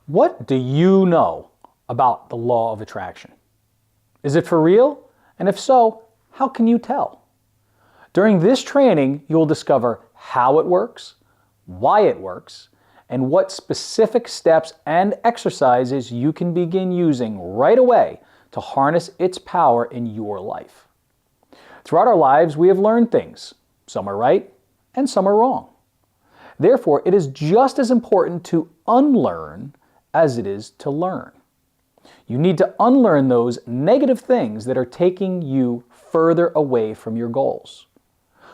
What do you know about the law of attraction? Is it for real? And if so, how can you tell? During this training, you'll discover how it works, why it works, and what specific steps and exercises you can begin using right away to harness its power in your life. Throughout our lives, we have learned things. Some are right and some are wrong. Therefore, it is just as important to unlearn as it is to learn. You need to unlearn those negative things that are taking you further away from your goals.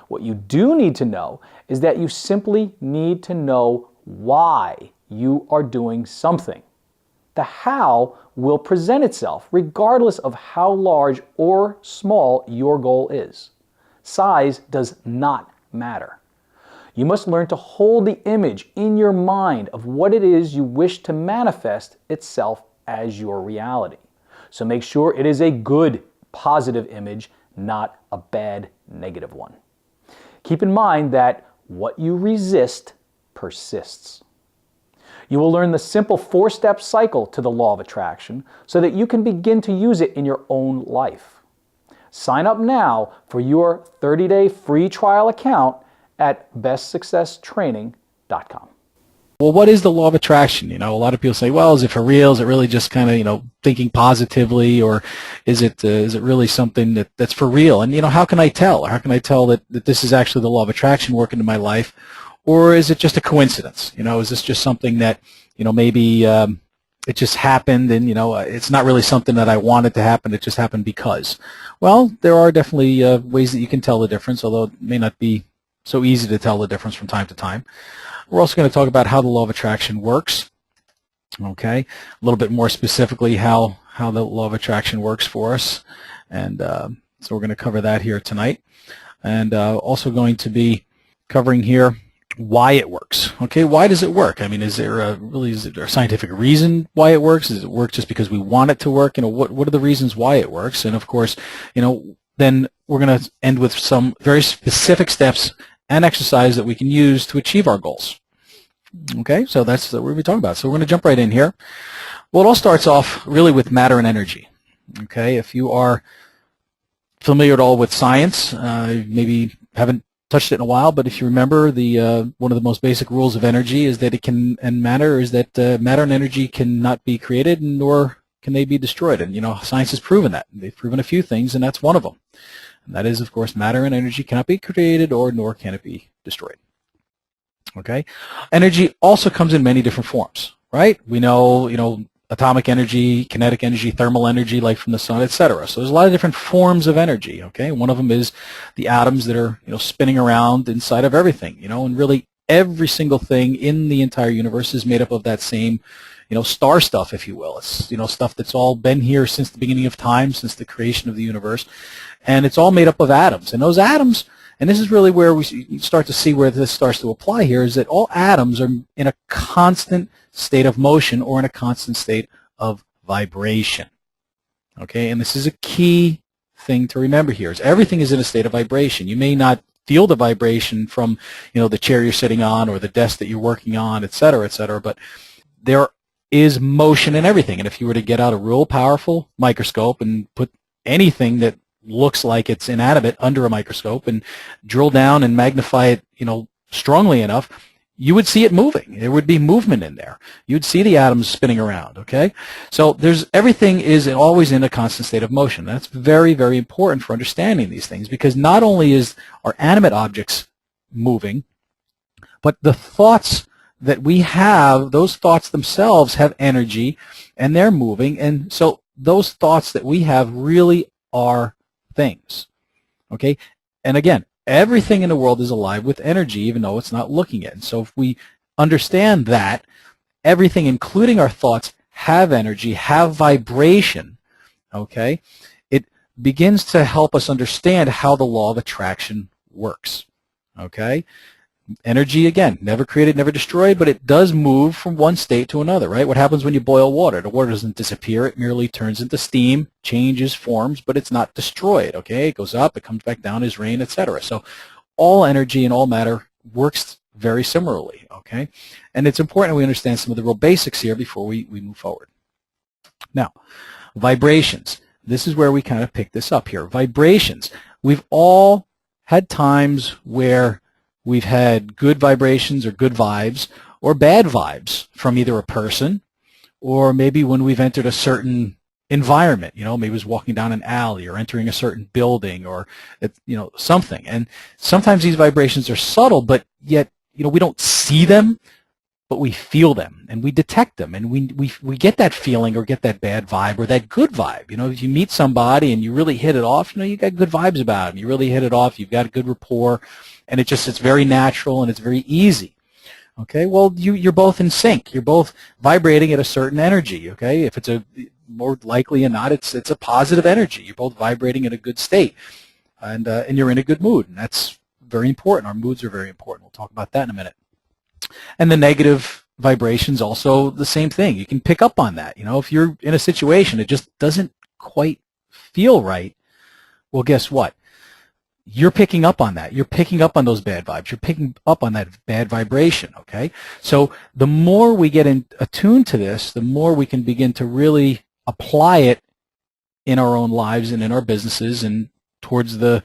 What you do need to know is that you simply need to know why you are doing something. The how will present itself regardless of how large or small your goal is. Size does not matter. You must learn to hold the image in your mind of what it is you wish to manifest itself as your reality. So make sure it is a good, positive image, not a bad, negative one. Keep in mind that what you resist persists. You will learn the simple 4-step cycle to the law of attraction so that you can begin to use it in your own life. Sign up now for your 30-day free trial account at bestsuccesstraining.com. Well, what is the law of attraction? A lot of people say, well, is it for real? Is it really just kind of, thinking positively, or is it really something that's for real? And, how can I tell? How can I tell that this is actually the law of attraction working in my life? Or is it just a coincidence? Is this just something that, maybe it just happened and, it's not really something that I wanted to happen. It just happened because. Well, there are definitely ways that you can tell the difference, although it may not be so easy to tell the difference from time to time. We're also going to talk about how the law of attraction works. Okay, a little bit more specifically how the law of attraction works for us. And so we're going to cover that here tonight. And also going to be covering here why it works. Okay, why does it work? I mean, is there a scientific reason why it works? Does it work just because we want it to work? What are the reasons why it works? And of course, then we're going to end with some very specific steps and exercise that we can use to achieve our goals. Okay, so that's what we're going to be talking about. So we're going to jump right in here. Well, it all starts off really with matter and energy. Okay, if you are familiar at all with science, maybe haven't touched it in a while, but if you remember, the one of the most basic rules of energy is that matter and energy cannot be created, nor can they be destroyed. And science has proven that. They've proven a few things, and that's one of them. And that is, of course, matter and energy cannot be created, nor can it be destroyed. Okay, energy also comes in many different forms, right? We know, atomic energy, kinetic energy, thermal energy, like from the sun, etc. So there's a lot of different forms of energy. Okay, one of them is the atoms that are, spinning around inside of everything. And really every single thing in the entire universe is made up of that same, star stuff, if you will. It's, stuff that's all been here since the beginning of time, since the creation of the universe, and it's all made up of atoms. And those atoms, and this is really where we start to see where this starts to apply here, is that all atoms are in a constant state of motion or in a constant state of vibration. Okay, and this is a key thing to remember here, is everything is in a state of vibration. You may not feel the vibration from, the chair you're sitting on or the desk that you're working on, etc., but there is motion in everything. And if you were to get out a real powerful microscope and put anything that looks like it's inanimate under a microscope and drill down and magnify it, strongly enough, you would see it moving. There would be movement in there. You'd see the atoms spinning around, okay? So everything is always in a constant state of motion. That's very, very important for understanding these things, because not only are animate objects moving, but the thoughts that we have, those thoughts themselves have energy and they're moving, and so those thoughts that we have really are things. Okay, and again, everything in the world is alive with energy, even though it's not looking at it. So if we understand that everything, including our thoughts, have energy, have vibration, okay, it begins to help us understand how the law of attraction works. Okay, energy, again, never created, never destroyed, but it does move from one state to another, right? What happens when you boil water? The water doesn't disappear. It merely turns into steam, changes forms, but it's not destroyed, okay? It goes up, it comes back down as rain, etc. So all energy and all matter works very similarly, okay? And it's important we understand some of the real basics here before we move forward. Now, vibrations. This is where we kind of pick this up here. Vibrations. We've all had times where we've had good vibrations or good vibes or bad vibes from either a person or maybe when we've entered a certain environment, maybe it was walking down an alley or entering a certain building or, something. And sometimes these vibrations are subtle, but yet, we don't see them, but we feel them and we detect them and we get that feeling or get that bad vibe or that good vibe. If you meet somebody and you really hit it off, you got good vibes about them. You really hit it off. You've got a good rapport and it's very natural and it's very easy. Okay, well, you're both in sync. You're both vibrating at a certain energy, okay? If it's more likely than not, it's a positive energy. You're both vibrating in a good state and you're in a good mood, and that's very important. Our moods are very important. We'll talk about that in a minute. And the negative vibrations also the same thing. You can pick up on that. If you're in a situation it just doesn't quite feel right, well, guess what? You're picking up on that. You're picking up on those bad vibes. You're picking up on that bad vibration, okay? So the more we get attuned to this, the more we can begin to really apply it in our own lives and in our businesses and towards the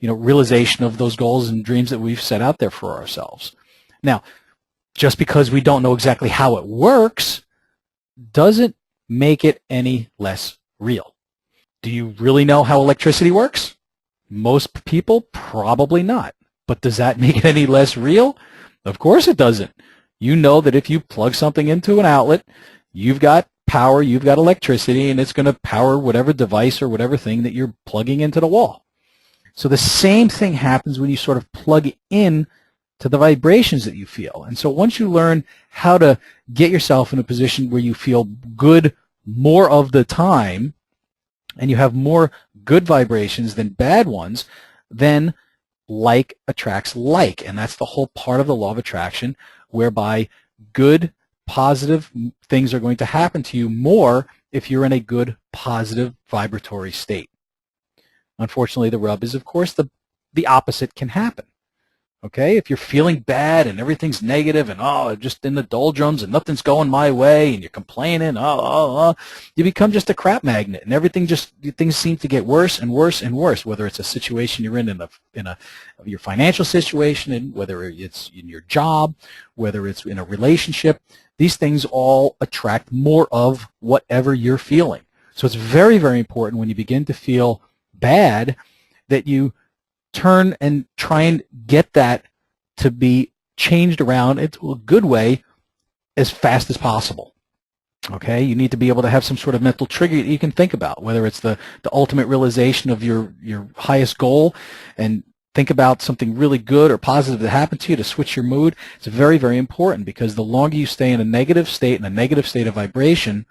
realization of those goals and dreams that we've set out there for ourselves. Now, just because we don't know exactly how it works doesn't make it any less real. Do you really know how electricity works? Most people, probably not. But does that make it any less real? Of course it doesn't. You know that if you plug something into an outlet, you've got power, you've got electricity, and it's going to power whatever device or whatever thing that you're plugging into the wall. So the same thing happens when you sort of plug in to the vibrations that you feel. And so once you learn how to get yourself in a position where you feel good more of the time, and you have more good vibrations than bad ones, then like attracts like. And that's the whole part of the law of attraction, whereby good, positive things are going to happen to you more if you're in a good, positive, vibratory state. Unfortunately, the rub is, of course, the opposite can happen. Okay, if you're feeling bad and everything's negative and just in the doldrums and nothing's going my way and you're complaining, you become just a crap magnet and things seem to get worse and worse and worse. Whether it's a situation you're in your financial situation, and whether it's in your job, whether it's in a relationship, these things all attract more of whatever you're feeling. So it's very, very important when you begin to feel bad that you turn and try and get that to be changed around into a good way as fast as possible. Okay, you need to be able to have some sort of mental trigger that you can think about, whether it's the ultimate realization of your highest goal, and think about something really good or positive that happened to you to switch your mood. It's very, very important, because the longer you stay in a negative state, in a negative state of vibration,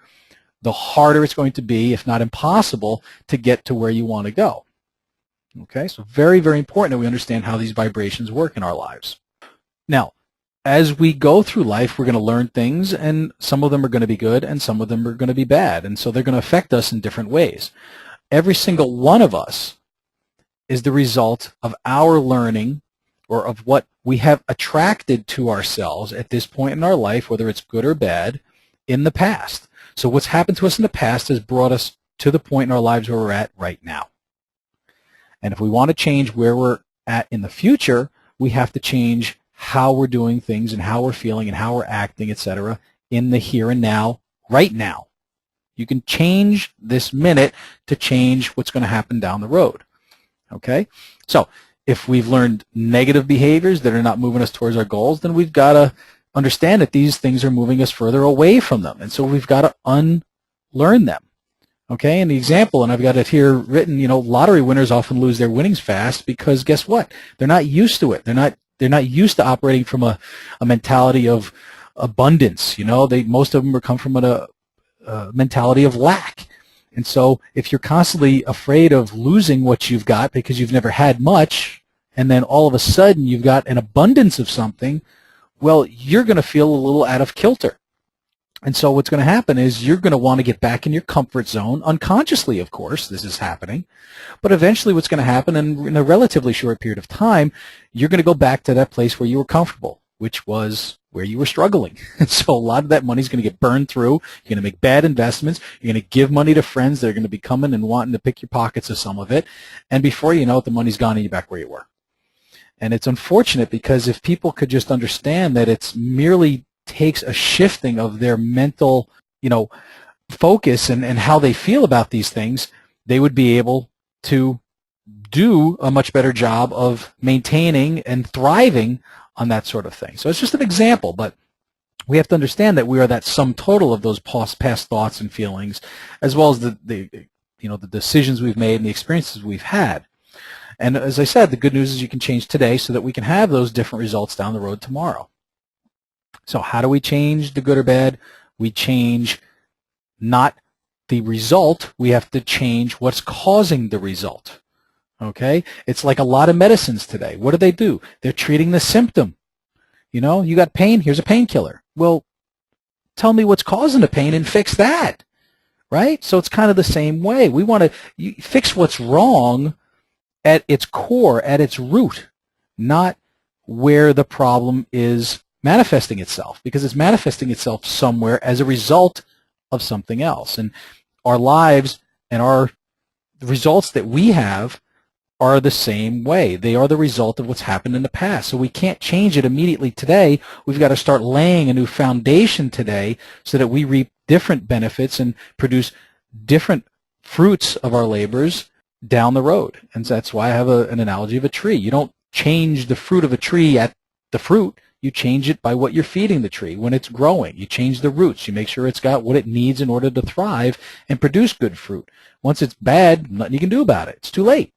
the harder it's going to be, if not impossible, to get to where you want to go. Okay, so very, very important that we understand how these vibrations work in our lives. Now, as we go through life, we're going to learn things, and some of them are going to be good, and some of them are going to be bad, and so they're going to affect us in different ways. Every single one of us is the result of our learning, or of what we have attracted to ourselves at this point in our life, whether it's good or bad, in the past. So what's happened to us in the past has brought us to the point in our lives where we're at right now. And if we want to change where we're at in the future, we have to change how we're doing things and how we're feeling and how we're acting, etc., in the here and now, right now. You can change this minute to change what's going to happen down the road. Okay? So if we've learned negative behaviors that are not moving us towards our goals, then we've got to understand that these things are moving us further away from them. And so we've got to unlearn them. Okay, and the example, and I've got it here written, lottery winners often lose their winnings fast because guess what? They're not used to it. They're not used to operating from a mentality of abundance. Most of them come from a mentality of lack. And so if you're constantly afraid of losing what you've got because you've never had much, and then all of a sudden you've got an abundance of something, well, you're going to feel a little out of kilter. And so what's going to happen is you're going to want to get back in your comfort zone, unconsciously, of course, this is happening. But eventually what's going to happen, in a relatively short period of time, you're going to go back to that place where you were comfortable, which was where you were struggling. And so a lot of that money is going to get burned through. You're going to make bad investments. You're going to give money to friends that are going to be coming and wanting to pick your pockets of some of it. And before you know it, the money's gone and you're back where you were. And it's unfortunate because if people could just understand that it's merely takes a shifting of their mental, focus and how they feel about these things, they would be able to do a much better job of maintaining and thriving on that sort of thing. So it's just an example, but we have to understand that we are that sum total of those past thoughts and feelings, as well as the decisions we've made and the experiences we've had. And as I said, the good news is you can change today so that we can have those different results down the road tomorrow. So how do we change the good or bad? We change not the result. We have to change what's causing the result. Okay? It's like a lot of medicines today. What do? They're treating the symptom. You got pain, here's a painkiller. Well, tell me what's causing the pain and fix that. Right? So it's kind of the same way. We want to fix what's wrong at its core, at its root, not where the problem is manifesting itself, because it's manifesting itself somewhere as a result of something else. And our lives and the results that we have are the same way. They are the result of what's happened in the past. So we can't change it immediately today. We've got to start laying a new foundation today so that we reap different benefits and produce different fruits of our labors down the road. And so that's why I have an analogy of a tree. You don't change the fruit of a tree at the fruit. You change it by what you're feeding the tree when it's growing. You change the roots. You make sure it's got what it needs in order to thrive and produce good fruit. Once it's bad, nothing you can do about it. It's too late.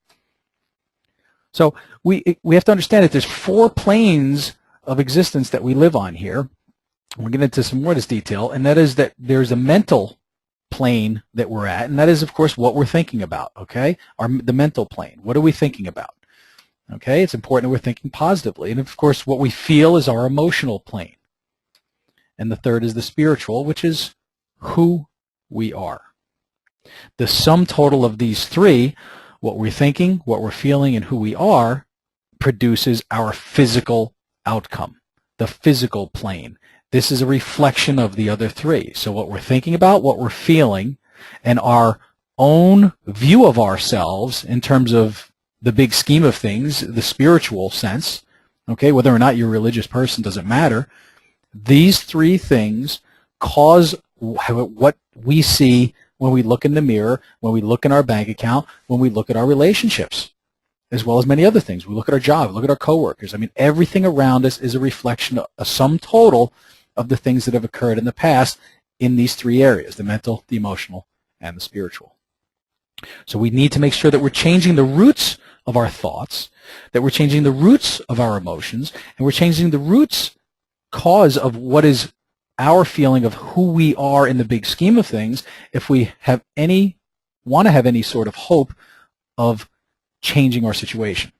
So we have to understand that there's 4 planes of existence that we live on here. We'll get into some more of this detail, and that is that there's a mental plane that we're at, and that is, of course, what we're thinking about, okay? The mental plane. What are we thinking about? Okay, it's important that we're thinking positively. And, of course, what we feel is our emotional plane. And the third is the spiritual, which is who we are. The sum total of these 3, what we're thinking, what we're feeling, and who we are, produces our physical outcome, the physical plane. This is a reflection of the other 3. So what we're thinking about, what we're feeling, and our own view of ourselves in terms of the big scheme of things, the spiritual sense, okay, whether or not you're a religious person doesn't matter. These 3 things cause what we see when we look in the mirror, when we look in our bank account, when we look at our relationships, as well as many other things. We look at our job, look at our coworkers. I mean, everything around us is a reflection, a sum total of the things that have occurred in the past in these 3 areas, the mental, the emotional, and the spiritual. So we need to make sure that we're changing the roots of our thoughts, that we're changing the roots of our emotions, and we're changing the roots cause of what is our feeling of who we are in the big scheme of things if we want to have any sort of hope of changing our situation.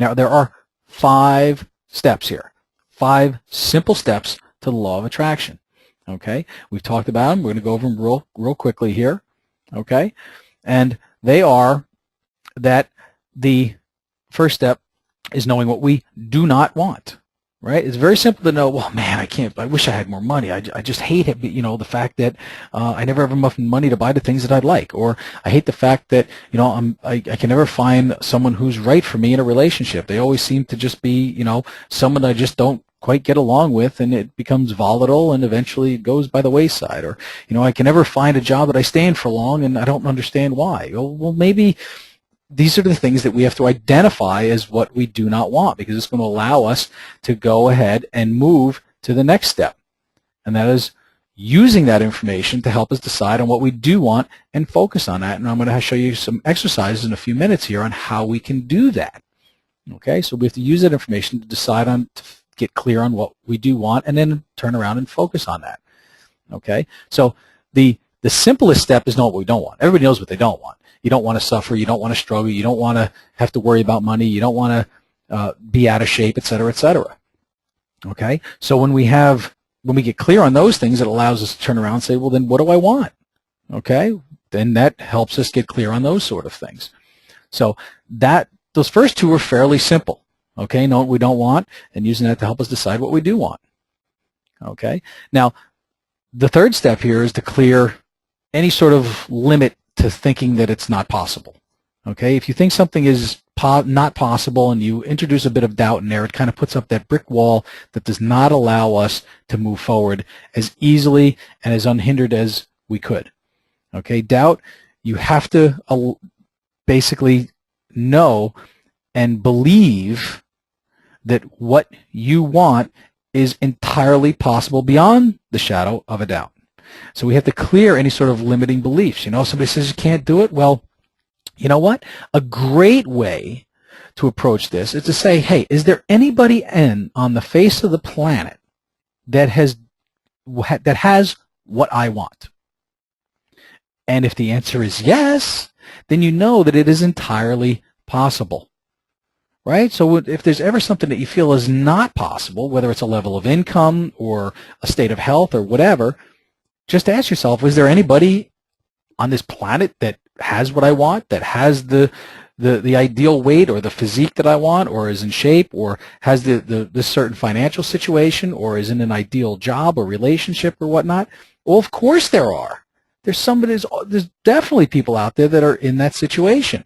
Now, there are 5 steps here, 5 simple steps to the law of attraction. Okay, we've talked about them. We're going to go over them real quickly here. Okay, and they are that the first step is knowing what we do not want. Right? It's very simple to know, well, man, I wish I had more money. I just hate it, the fact that I never have enough money to buy the things that I'd like. Or I hate the fact that, I can never find someone who's right for me in a relationship. They always seem to just be, someone I just don't quite get along with, and it becomes volatile and eventually it goes by the wayside. Or, I can never find a job that I stay in for long and I don't understand why. Well, maybe these are the things that we have to identify as what we do not want, because it's going to allow us to go ahead and move to the next step. And that is using that information to help us decide on what we do want and focus on that. And I'm going to show you some exercises in a few minutes here on how we can do that. Okay, so we have to use that information to decide on, to get clear on what we do want, and then turn around and focus on that. Okay, so the simplest step is know what we don't want. Everybody knows what they don't want. You don't want to suffer. You don't want to struggle. You don't want to have to worry about money. You don't want to be out of shape, et cetera, et cetera. Okay? So when we get clear on those things, it allows us to turn around and say, well, then what do I want? Okay? Then that helps us get clear on those sort of things. So those first 2 are fairly simple. Okay, know what we don't want, and using that to help us decide what we do want. Okay, now the third step here is to clear any sort of limit to thinking that it's not possible. Okay, if you think something is not possible and you introduce a bit of doubt in there, it kind of puts up that brick wall that does not allow us to move forward as easily and as unhindered as we could. Okay, doubt, you have to basically know and believe that what you want is entirely possible beyond the shadow of a doubt. So we have to clear any sort of limiting beliefs. You know, if somebody says you can't do it, well, you know what? A great way to approach this is to say, hey, is there anybody on the face of the planet that has what I want? And if the answer is yes, then you know that it is entirely possible. Right? So if there's ever something that you feel is not possible, whether it's a level of income or a state of health or whatever, just ask yourself, is there anybody on this planet that has what I want, that has the ideal weight or the physique that I want, or is in shape, or has this certain financial situation, or is in an ideal job or relationship or whatnot? Well, of course there are. There's definitely people out there that are in that situation.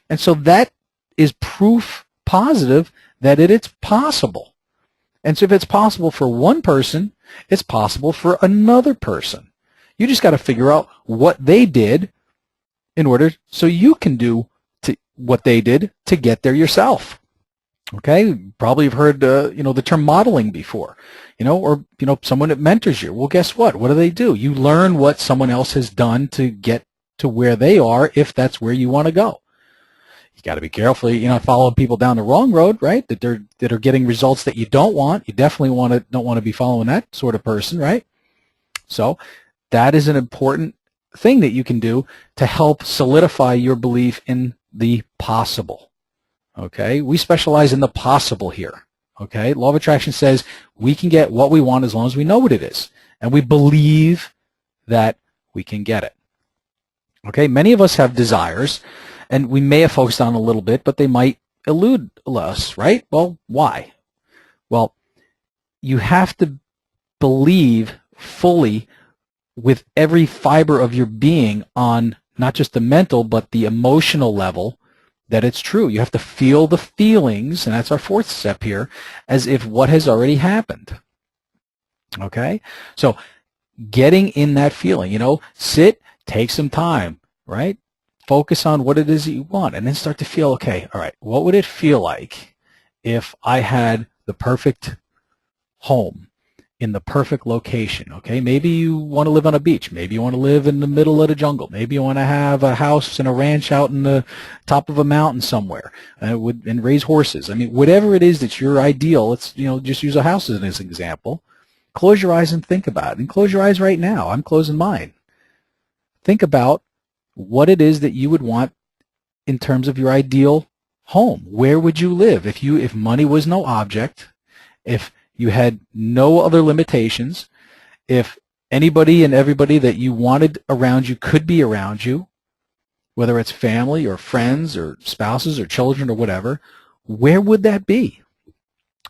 And so that is proof positive that it's possible. And so if it's possible for one person, it's possible for another person. You just got to figure out what they did in order so you can do what they did to get there yourself. Okay, probably you've heard the term modeling before, or someone that mentors you. Well, guess what? What do? You learn what someone else has done to get to where they are, if that's where you want to go. You got to be careful, following people down the wrong road, right? That are getting results that you don't want. You definitely don't want to be following that sort of person, right? So that is an important thing that you can do to help solidify your belief in the possible. Okay, we specialize in the possible here. Okay, Law of Attraction says we can get what we want as long as we know what it is, and we believe that we can get it. Okay, many of us have desires, and we may have focused on a little bit, but they might elude us, right? Well, why? Well, you have to believe fully with every fiber of your being on not just the mental, but the emotional level that it's true. You have to feel the feelings, and that's our fourth step here, as if what has already happened. Okay? So getting in that feeling, sit, take some time, right? Focus on what it is that you want, and then start to feel, okay, all right, what would it feel like if I had the perfect home in the perfect location? Okay, maybe you want to live on a beach. Maybe you want to live in the middle of the jungle. Maybe you want to have a house and a ranch out in the top of a mountain somewhere and raise horses. I mean, whatever it is that's your ideal, let's just use a house as an example. Close your eyes and think about it. And close your eyes right now. I'm closing mine. Think about what it is that you would want in terms of your ideal home. Where would you live if money was no object, if you had no other limitations, if anybody and everybody that you wanted around you could be around you, whether it's family or friends or spouses or children or whatever, where would that be?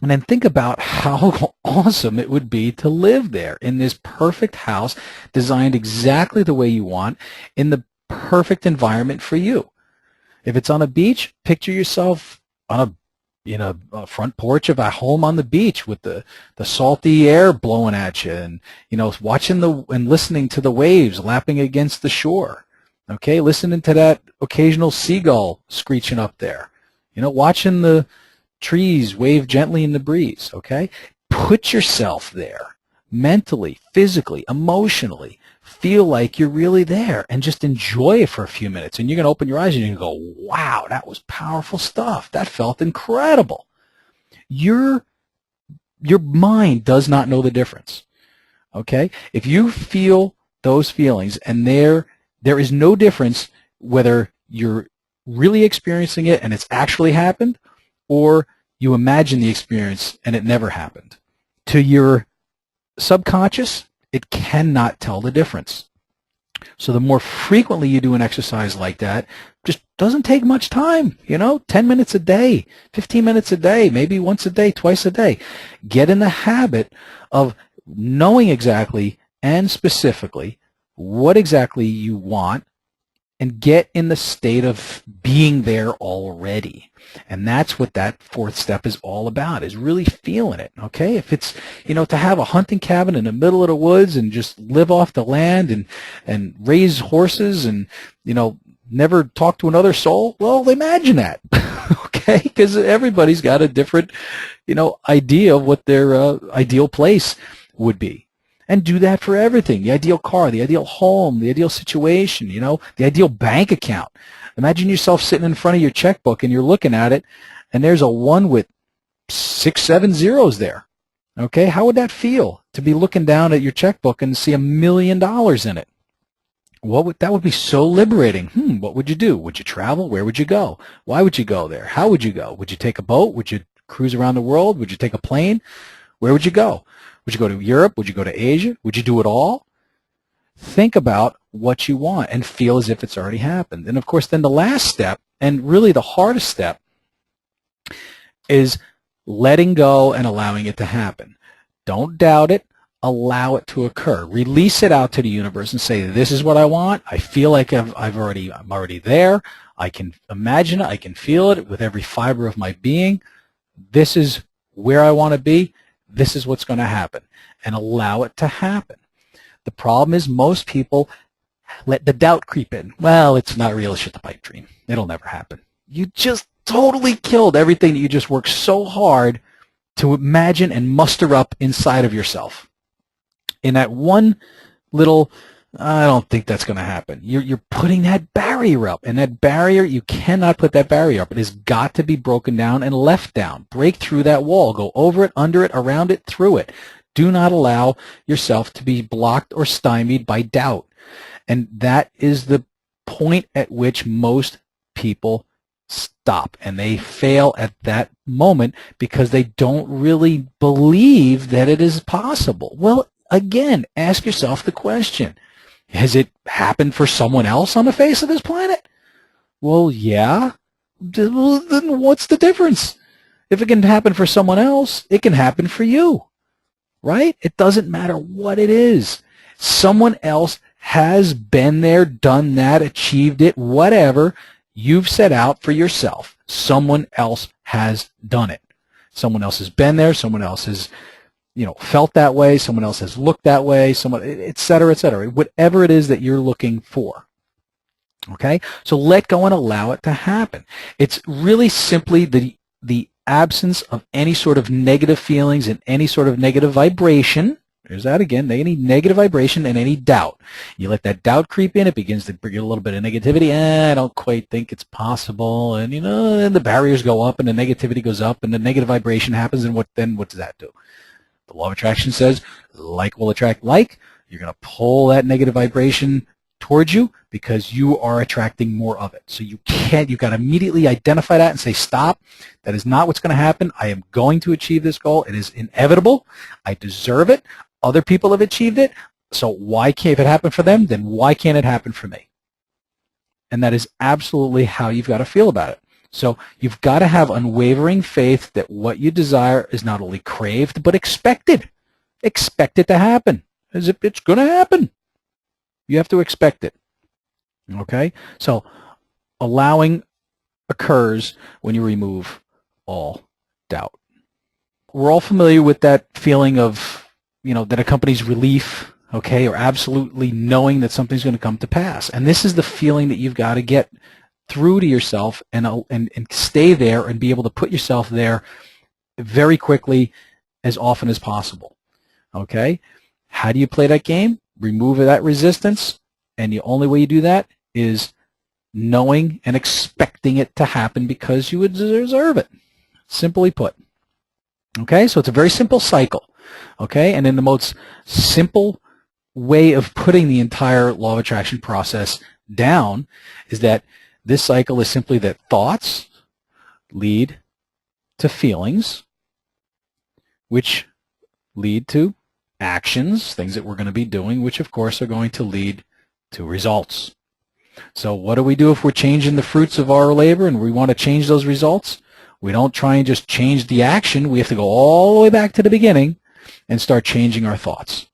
And then think about how awesome it would be to live there in this perfect house designed exactly the way you want, in the perfect environment for you. If it's on a beach, picture yourself on a front porch of a home on the beach with the salty air blowing at you, and watching and listening to the waves lapping against the shore. Okay, listening to that occasional seagull screeching up there. Watching the trees wave gently in the breeze. Okay, put yourself there mentally, physically, emotionally. Feel like you're really there and just enjoy it for a few minutes. And you're going to open your eyes and you're going to go, wow, that was powerful stuff. That felt incredible. Your mind does not know the difference. Okay? If you feel those feelings and there is no difference whether you're really experiencing it and it's actually happened, or you imagine the experience and it never happened. To your subconscious, it cannot tell the difference. So the more frequently you do an exercise like that, just doesn't take much time, 10 minutes a day, 15 minutes a day, maybe once a day, twice a day. Get in the habit of knowing exactly and specifically what exactly you want, and get in the state of being there already. And that's what that fourth step is all about, is really feeling it, okay? If it's, to have a hunting cabin in the middle of the woods and just live off the land and raise horses and, never talk to another soul, well, imagine that, okay? Because everybody's got a different, idea of what their ideal place would be. And do that for everything. The ideal car, the ideal home, the ideal situation, the ideal bank account. Imagine yourself sitting in front of your checkbook and you're looking at it and there's a 1 with 6, 7 zeros there. Okay, how would that feel to be looking down at your checkbook and see $1 million in it? That would be so liberating. What would you do? Would you travel? Where would you go? Why would you go there? How would you go? Would you take a boat? Would you cruise around the world? Would you take a plane? Where would you go? Would you go to Europe? Would you go to Asia? Would you do it all? Think about what you want and feel as if it's already happened. And of course, then the last step, and really the hardest step, is letting go and allowing it to happen. Don't doubt it. Allow it to occur. Release it out to the universe and say, this is what I want. I feel like I'm already there. I can imagine it. I can feel it with every fiber of my being. This is where I want to be. This is what's going to happen, and allow it to happen. The problem is most people let the doubt creep in. Well, it's not real. It's just a pipe dream. It'll never happen. You just totally killed everything that you just worked so hard to imagine and muster up inside of yourself. In that one little, I don't think that's going to happen. You're putting that barrier up, and that barrier, you cannot put that barrier up. It has got to be broken down and left down. Break through that wall. Go over it, under it, around it, through it. Do not allow yourself to be blocked or stymied by doubt. And that is the point at which most people stop, and they fail at that moment because they don't really believe that it is possible. Well, again, ask yourself the question. Has it happened for someone else on the face of this planet? Well, yeah. Then what's the difference? If it can happen for someone else, it can happen for you, right? It doesn't matter what it is. Someone else has been there, done that, achieved it, whatever you've set out for yourself. Someone else has done it. Someone else has been there. Someone else has felt that way, someone else has looked that way, et cetera, whatever it is that you're looking for. Okay? So let go and allow it to happen. It's really simply the absence of any sort of negative feelings and any sort of negative vibration. There's that again, any negative vibration and any doubt. You let that doubt creep in, it begins to bring a little bit of negativity. I don't quite think it's possible. And, and the barriers go up and the negativity goes up and the negative vibration happens, and what does that do? The law of attraction says like will attract like. You're going to pull that negative vibration towards you because you are attracting more of it. So you've got to immediately identify that and say, stop. That is not what's going to happen. I am going to achieve this goal. It is inevitable. I deserve it. Other people have achieved it. So why can't, if it happened for them, then why can't it happen for me? And that is absolutely how you've got to feel about it. So you've got to have unwavering faith that what you desire is not only craved, but expected. Expect it to happen, as if it's going to happen. You have to expect it. Okay? So allowing occurs when you remove all doubt. We're all familiar with that feeling of, that accompanies relief, okay, or absolutely knowing that something's going to come to pass. And this is the feeling that you've got to get through to yourself and stay there and be able to put yourself there very quickly as often as possible. Okay? How do you play that game? Remove that resistance, and the only way you do that is knowing and expecting it to happen because you would deserve it. Simply put. Okay? So it's a very simple cycle. Okay? And in the most simple way of putting the entire law of attraction process down is that this cycle is simply that thoughts lead to feelings, which lead to actions, things that we're going to be doing, which of course are going to lead to results. So what do we do if we're changing the fruits of our labor and we want to change those results? We don't try and just change the action. We have to go all the way back to the beginning and start changing our thoughts.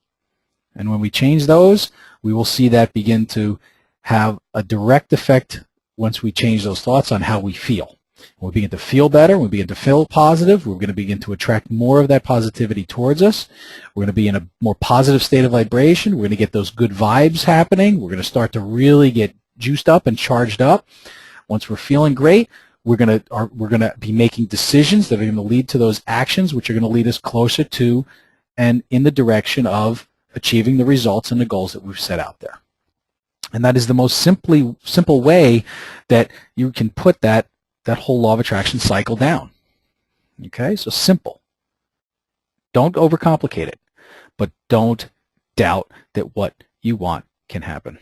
And when we change those, we will see that begin to have a direct effect once we change those thoughts on how we feel. When we begin to feel better, we begin to feel positive, we're going to begin to attract more of that positivity towards us. We're going to be in a more positive state of vibration. We're going to get those good vibes happening. We're going to start to really get juiced up and charged up. Once we're feeling great, we're going to be making decisions that are going to lead to those actions, which are going to lead us closer to and in the direction of achieving the results and the goals that we've set out there. And that is the most simple way that you can put that whole law of attraction cycle down. Okay, so simple. Don't overcomplicate it, but don't doubt that what you want can happen.